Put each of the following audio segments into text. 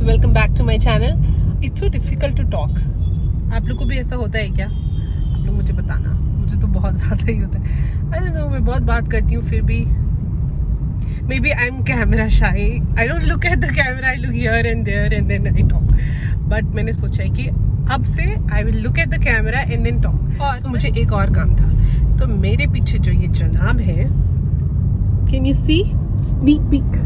Welcome back to my channel. It's so difficult to talk. आप लोग को भी ऐसा होता है क्या? आप लोग मुझे बताना। मुझे तो बहुत ज़्यादा ही होता है। आई डोंट नो, मैं बहुत बात करती हूँ फिर भी maybe I am camera shy. I don't look at the camera, I look here and there and then I talk. But मैंने सोचा है कि अब से I will look at the camera and then talk. और तो मुझे एक और काम था, तो मेरे पीछे जो ये जनाब है, can you see sneak peek,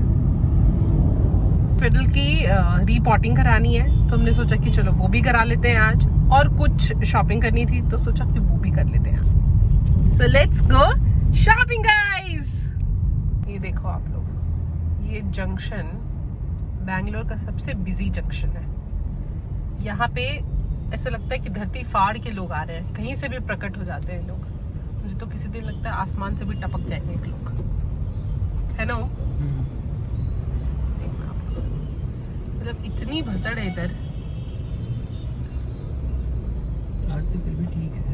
fiddle की रीपॉटिंग करानी है, तो हमने सोचा कि चलो वो भी करा लेते हैं आज। और कुछ शॉपिंग करनी थी तो सोचा कि वो भी कर लेते हैं। So let's go shopping guys. ये देखो आप लोग, ये जंक्शन बैंगलोर का सबसे बिजी जंक्शन है। यहाँ पे ऐसा लगता है कि धरती फाड़ के लोग आ रहे हैं, कहीं से भी प्रकट हो जाते हैं लोग। मुझे तो किसी दिन लगता है आसमान से भी टपक जाएंगे एक लोग, है ना? मतलब इतनी भसड़ है इधर। आज तो फिर भी ठीक है।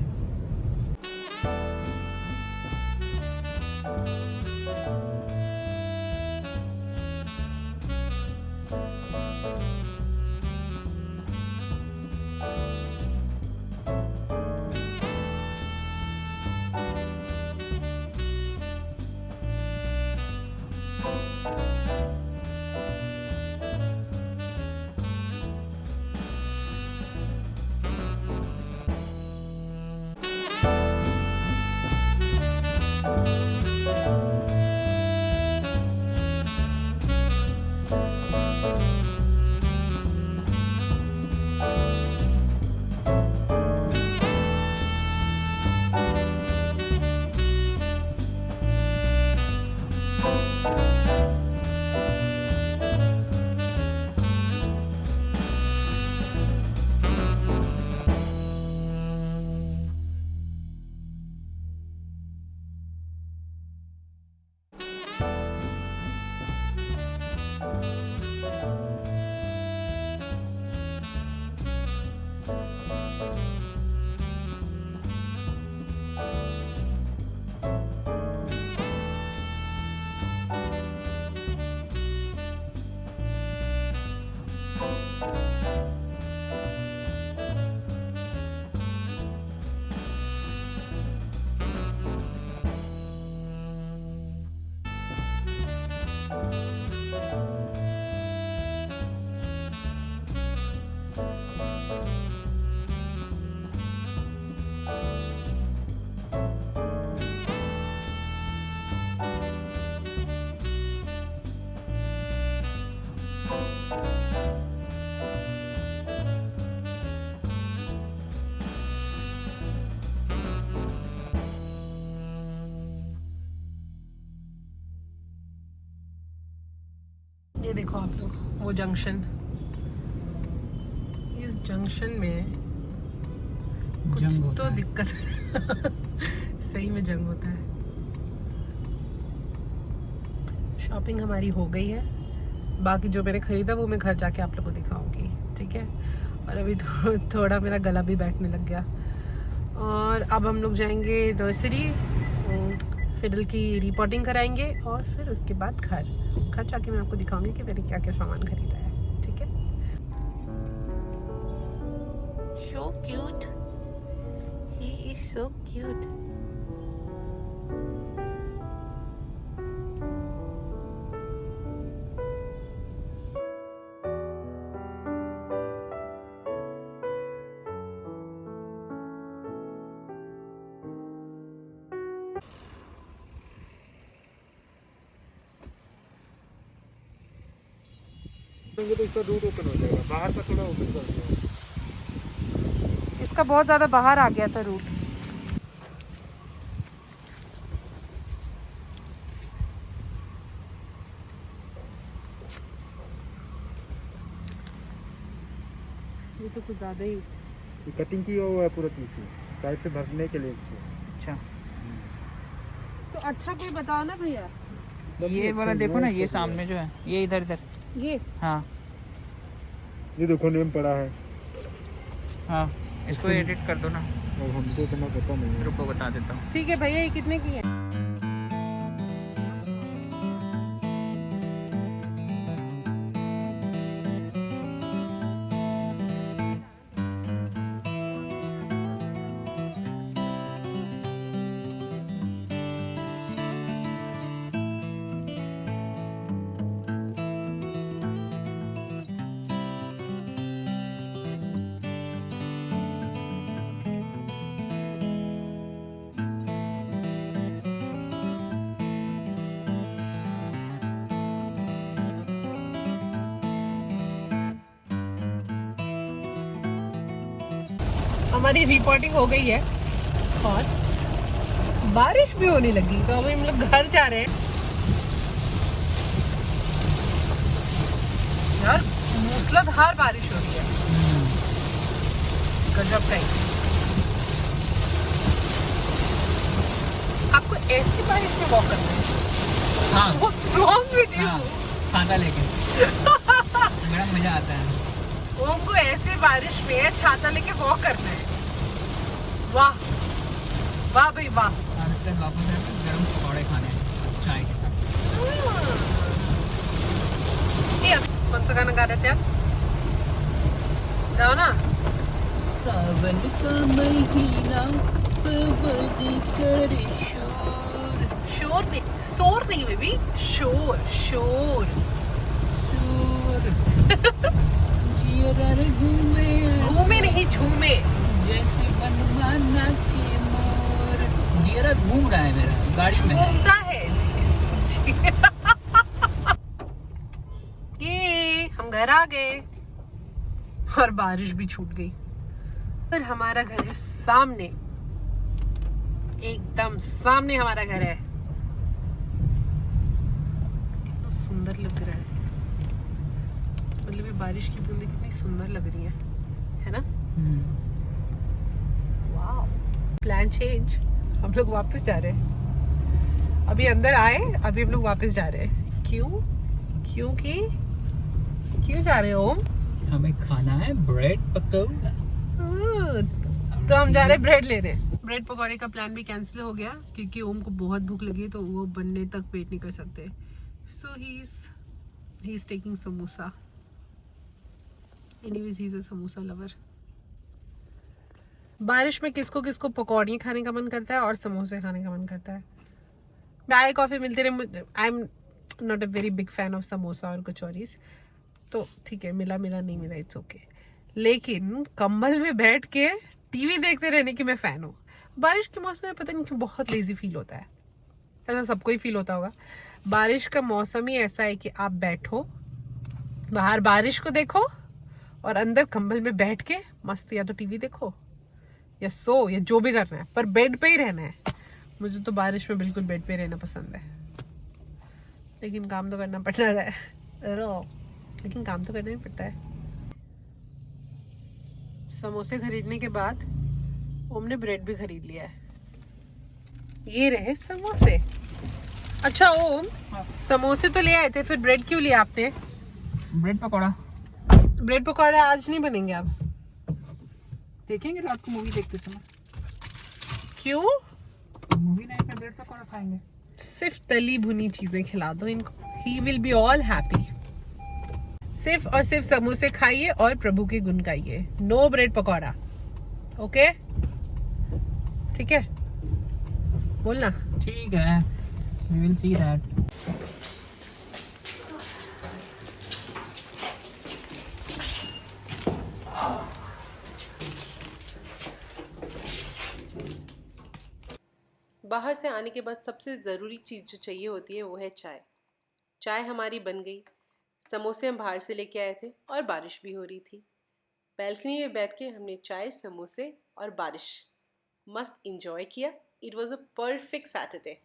ये देखो आप लोग, वो जंक्शन। इस जंक्शन में कुछ तो दिक्कत सही में जंग होता है। शॉपिंग हमारी हो गई है, बाकी जो मैंने खरीदा वो मैं घर जाके आप लोगों को दिखाऊंगी, ठीक है? और अभी तो थोड़ा मेरा गला भी बैठने लग गया। और अब हम लोग जाएंगे नर्सरी, फिडल की रिपोर्टिंग कराएंगे और फिर उसके बाद घर जाके मैं आपको दिखाऊंगी कि मैंने क्या क्या सामान खरीदा है, ठीक है? So cute. He is so cute. तो इसका रूट ओपन हो जाएगा, बाहर का थोड़ा ओपन कर दिया। इसका बहुत ज़्यादा बाहर आ गया था रूट। ये तो कुछ ज़्यादा ही कटिंग की हुआ है पूरा पीछे साइड से भरने के लिए इसको। अच्छा, तो अच्छा कोई बताओ ना भैया। ये वाला देखो ना, ये सामने जो है, ये इधर इधर, ये हाँ ये देखो नेम पड़ा है। हाँ, इसको एडिट कर दो ना। और हमको इतना पता नहीं है। रुको बता देता हूँ। ठीक है भैया, ये कितने की है? हमारी रिपोर्टिंग हो गई है और बारिश भी होने लगी, तो अभी हम लोग घर जा रहे हैं। यार मूसलाधार बारिश हो रही है, गजब टाइप। आपको ऐसी बारिश में वॉक करना है? हाँ What's wrong with you? हाँ, छाता लेके बड़ा मजा आता है। ओम को ऐसी बारिश में छाता लेके वॉक करना है। वाह वाह भाई वाह। और उसके बाद वापस आके गरम पकौड़े खाने हैं चाय के साथ। ये अभी कौन सा गाना गा रहे थे आप? गाओ ना। सावन का महीना पवन करे शोर। शोर नहीं, शोर नहीं बेबी, शोर शोर शोर जिया रे घूमे घूमे नहीं झूमे। जैसे बनवा नाचे मोर। जिया घूम रहा है मेरा, बारिश में है। घूमता है जी, जी। ये हम घर आ गए और बारिश भी छूट गई। और हमारा घर है सामने, एकदम सामने हमारा घर है। कितना सुंदर लग रहा है, मतलब ये बारिश की बूंदें कितनी सुंदर लग रही है ना? वाओ। प्लान चेंज, हम लोग वापस जा रहे हैं। अभी अंदर आए, अभी हम लोग वापस जा रहे हैं। क्यों? क्योंकि क्यों जा रहे हो ओम? हमें खाना है ब्रेड पकौड़ा। तो हम जा रहे हैं ब्रेड लेने। ब्रेड पकौड़े का प्लान भी कैंसिल हो गया क्योंकि ओम को बहुत भूख लगी, तो वो बनने तक वेट नहीं कर सकते। So he is taking samosa. Anyways he is a samosa lover. बारिश में किसको किसको पकौड़ियाँ खाने का मन करता है और समोसे खाने का मन करता है। चाय कॉफी मिलते रहे। I am not a very big fan of samosa और कचौरीज, तो ठीक है, मिला मिला नहीं मिला इट्स ओके। लेकिन कंबल में बैठ के टीवी देखते रहने की मैं फैन हूँ। बारिश के मौसम में पता नहीं क्यों बहुत लेजी फील होता है। ऐसा सबको ही फील होता होगा। बारिश का मौसम ही ऐसा है कि आप बैठो, बाहर बारिश को देखो और अंदर कंबल में बैठ के मस्त या तो टीवी देखो या सो या जो भी करना है, पर बेड पे ही रहना है। मुझे तो बारिश में बिल्कुल बेड पे रहना पसंद है, लेकिन काम तो करना पड़ता है। लेकिन काम तो करना ही पड़ता है। समोसे खरीदने के बाद ओम ने ब्रेड भी खरीद लिया है। ये रहे समोसे। अच्छा ओम, समोसे तो ले आए थे, फिर ब्रेड क्यों लिया आपने? ब्रेड पकौड़ा ब्रेड पकौड़े आज नहीं बनेंगे अब, देखेंगे रात को मूवी देखते समय। क्यों? मूवी नाइट में ब्रेड पकौड़ा खाएंगे। सिर्फ तली भुनी चीजें खिला दो इनको, he will be all happy. सिर्फ और सिर्फ समोसे खाइए और प्रभु के गुण गाइए। No bread pakora, okay? ठीक है, बोलना। ठीक है, we will see that. बाहर से आने के बाद सबसे ज़रूरी चीज़ जो चाहिए होती है वो है चाय। चाय हमारी बन गई, समोसे हम बाहर से लेके आए थे और बारिश भी हो रही थी। बैल्कनी में बैठ के हमने चाय, समोसे और बारिश मस्त इंजॉय किया। It was a perfect Saturday.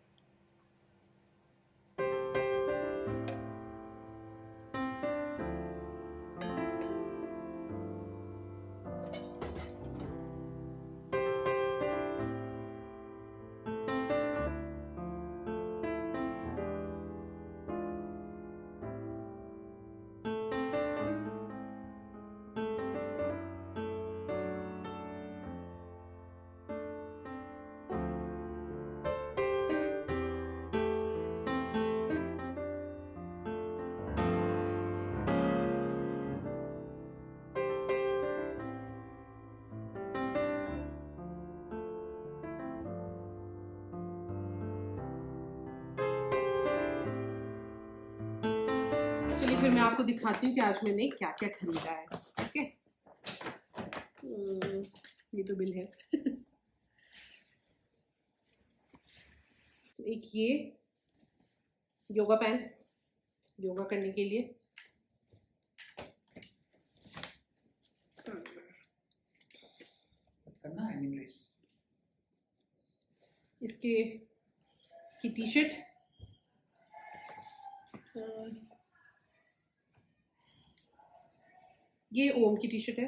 चलिए फिर मैं आपको दिखाती हूँ कि आज मैंने क्या क्या खरीदा है। ओके, ये तो बिल है। एक ये योगा पैन, योगा करने के लिए। इसकी टी शर्ट, ये ओम की टी शर्ट है,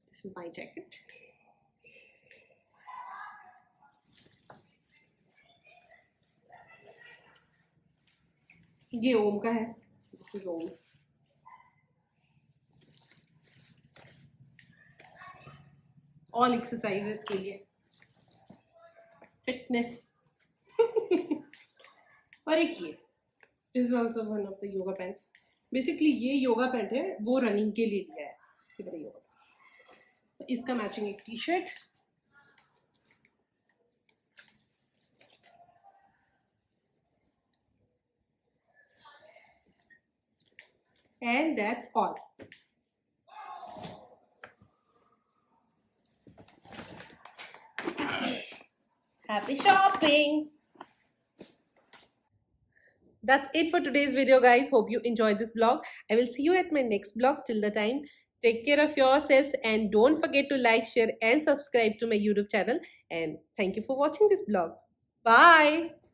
दिस इज माय जैकेट, ये ओम का है, this is Om's, all exercises के लिए, फिटनेस। और एक ये is also one of the yoga pants. Basically ये योगा पैंट है, वो रनिंग के लिए लिया है, ये मेरा योगा पैंट। इसका मैचिंग एक T shirt, and that's all. Happy shopping! That's it for today's video, guys. Hope you enjoyed this vlog. I will see you at my next vlog. Till the time, take care of yourselves and don't forget to like, share and subscribe to my YouTube channel. And thank you for watching this vlog. Bye!